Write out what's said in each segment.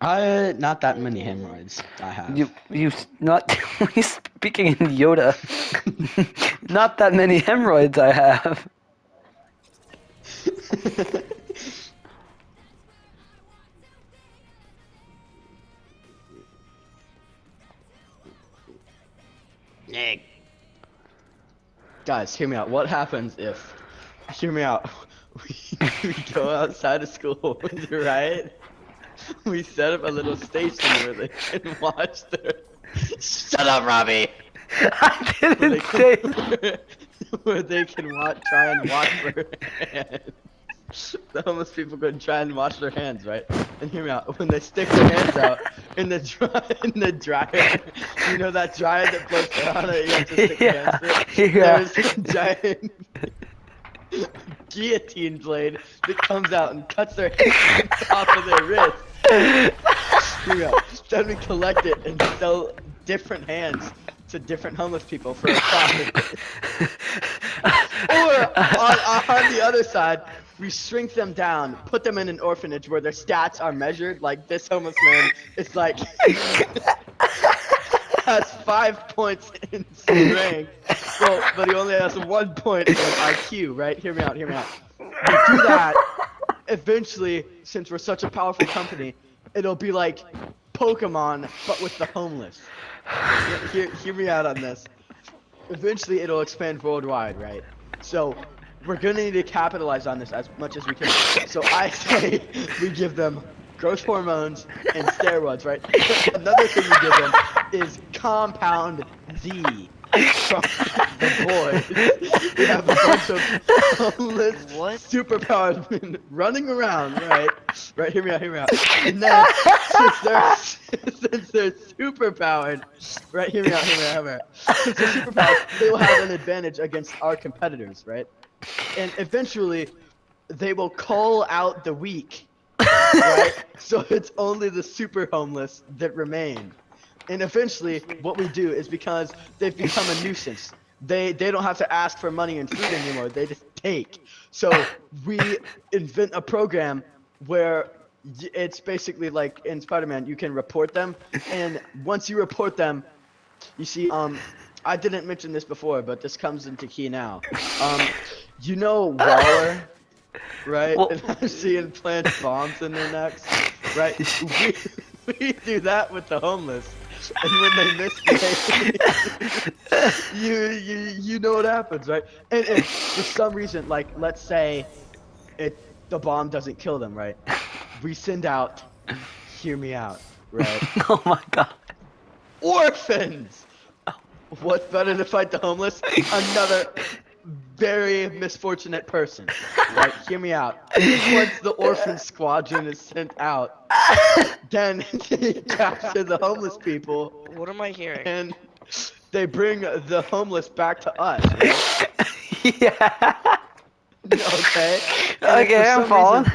Not that many hemorrhoids I have. You not speaking in Yoda. Not that many hemorrhoids I have. Nick. Guys, hear me out. What happens if, hear me out, we go outside of school, right? We set up a little station where they can watch their. Shut up, Robbie. I Where they didn't say. can, where they can try and wash their hands. The homeless people can try and wash their hands, right? And hear me out. When they stick their hands out in the dryer, you know that dryer that blows air on it. You have to stick your hands through. Yeah. There's a giant guillotine blade that comes out and cuts their hands off of their wrist. Here we go. Then we collect it and sell different hands to different homeless people for a profit. Or on the other side, we shrink them down, put them in an orphanage where their stats are measured. Like this homeless man is like has 5 points in strength, but he only has 1 point in IQ. Right? Hear me out. Hear me out. We do that. Eventually, since we're such a powerful company, it'll be like Pokemon, but with the homeless. Hear me out on this. Eventually, it'll expand worldwide, right? So, we're gonna need to capitalize on this as much as we can. So I say we give them growth hormones and steroids, right? Another thing we give them is Compound Z from the boys. We have a bunch of homeless superpowered men running around, right? Right, hear me out, hear me out. And then, since they're superpowered, right, hear me out, hear me out, hear me out. Since they're superpowered, they will have an advantage against our competitors, right? And eventually, they will call out the weak, right? So it's only the super homeless that remain. And eventually, what we do is because they've become a nuisance. They don't have to ask for money and food anymore. They just take. So we invent a program where it's basically like in Spider-Man, you can report them, and once you report them, you see, I didn't mention this before, but this comes into key now. You know Waller, right? Well, And I'm seeing plant bombs in their necks, right? We do that with the homeless. And when they misbehave, you know what happens, right? And for some reason, like let's say the bomb doesn't kill them, right? We send out, hear me out, right? oh my god. Orphans! What's better to fight the homeless? Another very misfortunate person. Right? Hear me out. Once the orphan squadron is sent out, then they capture the homeless people. What am I hearing? And they bring the homeless back to us. Right? Yeah. Okay? And Okay, I'm following.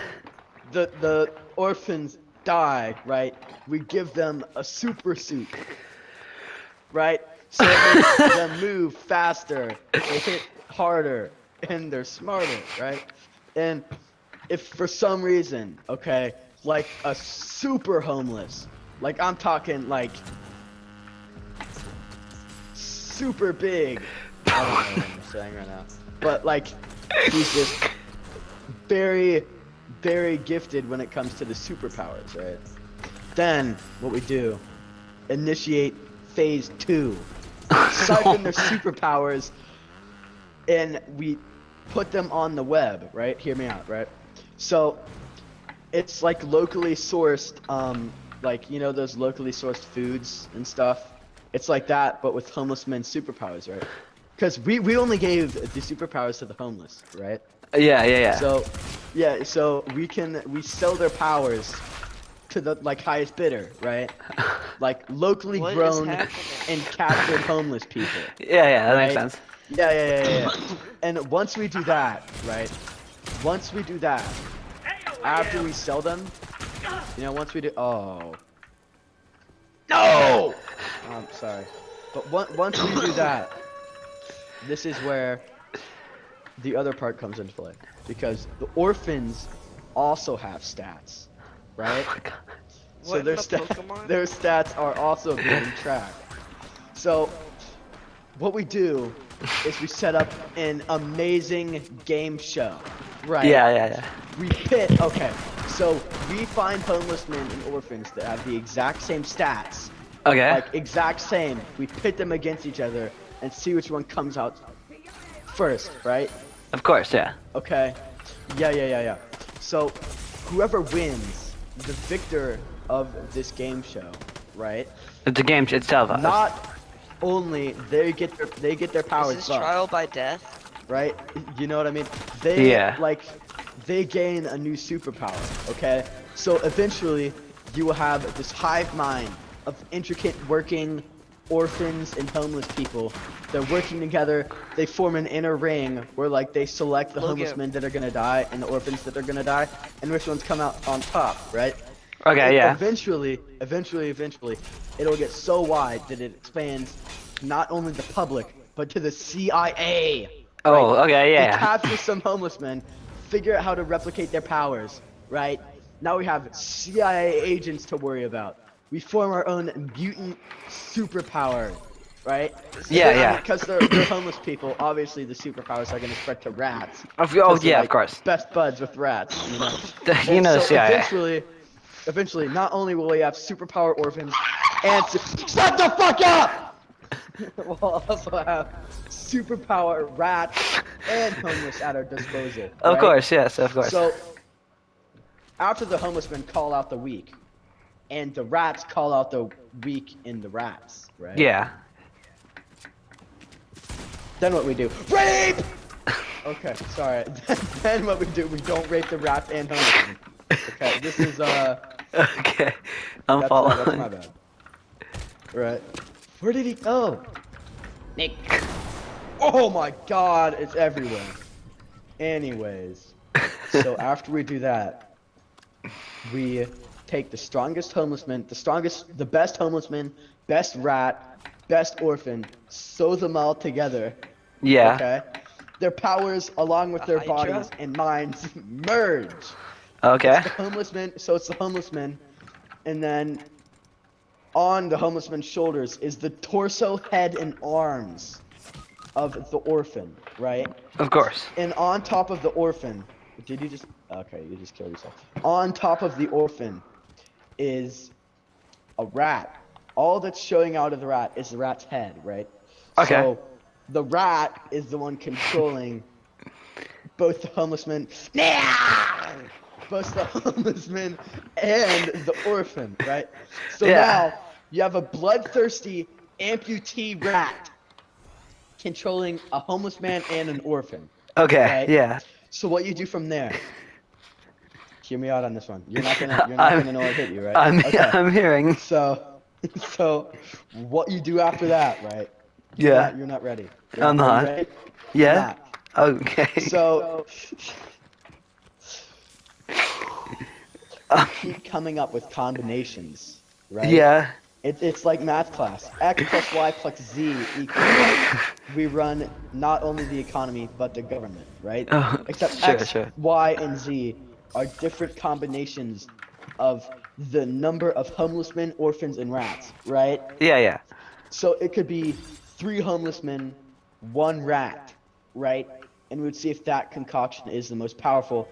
The orphans die, right? We give them a super suit. Right? So it makes them move faster, they hit harder, and they're smarter, right? And if for some reason, okay, like a super homeless, like I'm talking like super big, I don't know what I'm saying right now, but like he's just very, very gifted when it comes to the superpowers, right? Then what we do, initiate phase 2. Siphon their superpowers, and we put them on the web, right? Hear me out, right? So it's like locally sourced, like you know those locally sourced foods and stuff. It's like that, but with homeless men's superpowers, right? Because we only gave the superpowers to the homeless, right? Yeah. So we sell their powers to the like highest bidder, right? Like locally What is grown happening? and captured homeless people. Yeah, that makes Right? sense. Yeah. And once we do that, right? Once we do that, after we sell them, you know, once we do, oh, no, I'm sorry, but once we do that, this is where the other part comes into play, because the orphans also have stats, right? Oh my god. So What in the Pokemon? their stats are also being tracked. So what we do is we set up an amazing game show, right? Yeah. We pit, okay, so we find homeless men and orphans that have the exact same stats, Okay. like exact same. We pit them against each other and see which one comes out first, right? Of course, yeah. Okay. Yeah. So whoever wins, the victor of this game show, right? The game itself. Not only they get their powers Is this buffed, trial by death? right? You know what I mean? They Yeah. they gain a new superpower, okay? So eventually you will have this hive mind of intricate working orphans and homeless people. They're working together, they form an inner ring where like they select the homeless Logan. men that are gonna die and the orphans that are gonna die, and which ones come out on top, right? Okay, And yeah. Eventually, it'll get so wide that it expands not only the public, but to the CIA. Oh, okay, They yeah. capture some homeless men, figure out how to replicate their powers, right? Now we have CIA agents to worry about. We form our own mutant superpower, right? Yeah. Because they're homeless people, obviously the superpowers are going to spread to rats. Oh, 'Cause they're, yeah, like, of course. Best buds with rats, you know? You And know the so CIA. eventually, not only will we have superpower orphans and shut the fuck up! We'll also have superpower rats and homeless at our disposal. Of right? course, yes, of course. So after the homeless men call out the weak, and the rats call out the weak in the rats, right? Yeah. Then what we do? Rape! Okay, sorry. Then what we do? We don't rape the rats and homeless men. Okay, this is Okay. I'm that's following. my bad. Right. Where did he go? Nick. Oh my god, it's everywhere. Anyways, so after we do that, we take the strongest homeless man, the best homeless man, best rat, best orphan, sew them all together. Yeah. Okay. Their powers, along with their Hydra? bodies and minds, merge. Okay. It's the homeless men, so it's the homeless men, and then on the homeless man's shoulders is the torso, head, and arms of the orphan, right? Of course. And on top of the orphan, did you just? Okay, you just killed yourself. On top of the orphan is a rat. All that's showing out of the rat is the rat's head, right? Okay. So the rat is the one controlling both the homeless men. Both the homeless men and the orphan, right? So Yeah. now you have a bloodthirsty amputee rat controlling a homeless man and an orphan. Okay. Right. Yeah. So what you do from there? Hear me out on this one. You're not gonna know I hit you, right? I'm hearing. So what you do after that, right? Yeah. You're not ready. I'm Are you not. ready? Yeah. You're Okay. not. So keep coming up with combinations, right? Yeah. It's like math class. X plus Y plus Z equals Y. We run not only the economy, but the government, right? Oh, Except sure, X, sure. Y, and Z are different combinations of the number of homeless men, orphans, and rats, right? Yeah. So it could be 3 homeless men, 1 rat, right? And we would see if that concoction is the most powerful.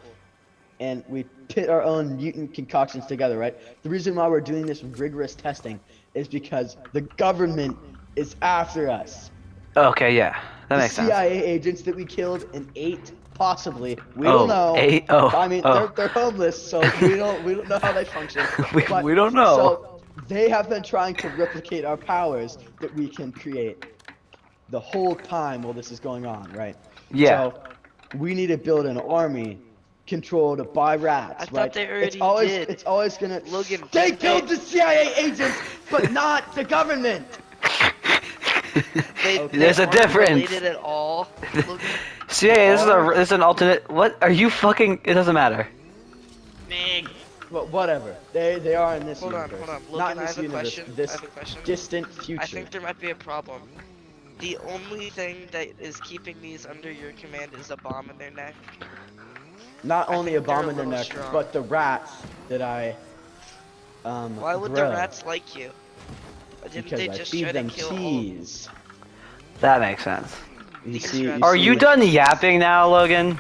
And we pit our own mutant concoctions together, right? The reason why we're doing this rigorous testing is because the government is after us. Okay. Yeah. That The makes sense. CIA agents that we killed and ate, possibly. We Oh, don't know. 8? Oh, I mean, oh. they're homeless, so we don't know how they function. But- we don't know. So they have been trying to replicate our powers that we can create the whole time while this is going on, right? Yeah. So we need to build an army controlled by rats, I thought right? they already did. It's always gonna. Logan, They didn't killed the CIA agents, but not the government. They There's a aren't difference. related at all. Logan, CIA, this is an alternate. What are you fucking? It doesn't matter. But whatever. They are in this hold on, universe. hold on. Not Logan, in I this have a universe. question. This I have a question. distant future. I think there might be a problem. The only thing that is keeping these under your command is a bomb in their neck. Not I only a think they're bomb a in their little neck, strong. but the rats that I Why would the bro, rats like you? Didn't because they I just feed try to them kill all? cheese. That makes sense. You These see, rats- Are you done yapping now, Logan?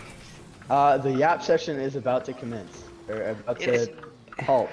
The yap session is about to commence, or about It to is. halt.